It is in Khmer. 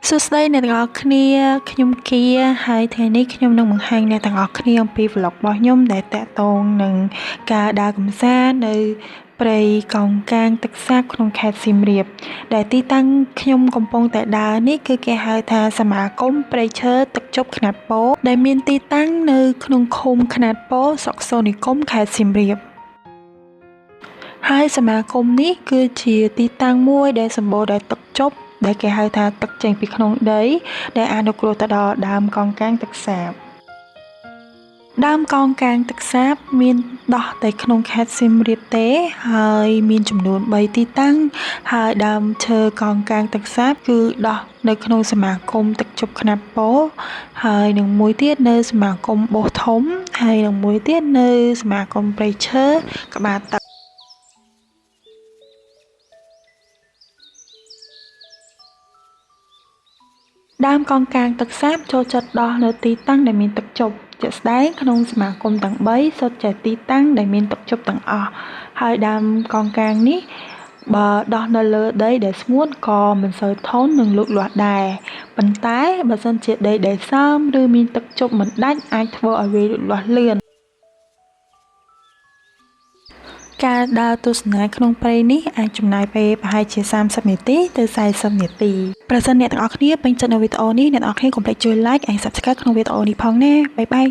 សួស្តីអ្នកទាំងអស់គ្នាខ្ញុំគីហើយថ្ងៃនេះខ្ញុំនឹងបង្ហាញអ្នកទាំងអស់គ្នាអំពី vlog របស់ខ្ញុំដែលតាក់ទងនឹងការដើរកម្សាន្តនៅព្រៃកោងកាងទឹកសាបក្នុងខេត្តសៀមរាបដែលទីតាំងខ្ញុំកំពុងតែដើរនេះគឺគេហៅថាសមាគមព្រៃឈើទឹកជប់ខ្នាតពោធិ៍ដែលមានទីតាំងនៅក្នុងឃុំខ្នាតពោធិ៍ស្រុកសូត្រនិគមខេត្តសៀមរាបហើយសមាគមនេះគឺជាទីតាំងមួយដែលសម្បូរដោយទឹកជប់ដែលគេហៅថាទឹកចេញពីក្នុងដីដែលអនុគ្រោះទៅដល់ដើមកោងកាងទឹកសាបដើមកោងកាងទឹកសាបមានដោះតែក្នុងខេត្តសៀមរាបទេហើយមានចំនួន3ទីតាំងហើយដើមឈើកោងកាងទឹកសាបគឺដោះនៅក្នុងសមាគមទឹកជប់ខ្នាតពោធិ៍ហើយនឹងមួយទៀតនៅសមាគមបោះធំហើយនឹងមួយទៀតនៅសមាគមព្រៃឈើក្បាលទឹកដើមកោងកាងទឹកសាបចូលចិត្តដោះនៅទីតាំងដែលមានទឹកជប់ជាក់ស្ដែងក្នុងសមាគមទាំង3សុទ្ធតែទីតាំងដែលមានទឹកជប់ទាំងអស់ហើយដើមកោងកាងនេះបើដោះនៅលើដីដែលស្ងួតក៏មិនសូវធន់នឹងលូតលាស់ដែរប៉ុន្តែបើសិនជាដីដែលសើមឬមានទឹកជប់មិនដាច់អាចធ្វើឲ្យវាលូតលាស់លឿនការដើរទស្សនាក្នុងព្រៃនេះអាចចំណាយពេលប្រហែលជា30នាទីទៅ40នាទីប្រសិនអ្នកទាំងអស់គ្នាពេញចិត្តនៅវីដេអូនេះអ្នកទាំងអស់គ្នាកុំភ្លេចជួយ like and subscribe ក្នុងវីដេអូនេះផងណាបាយបាយ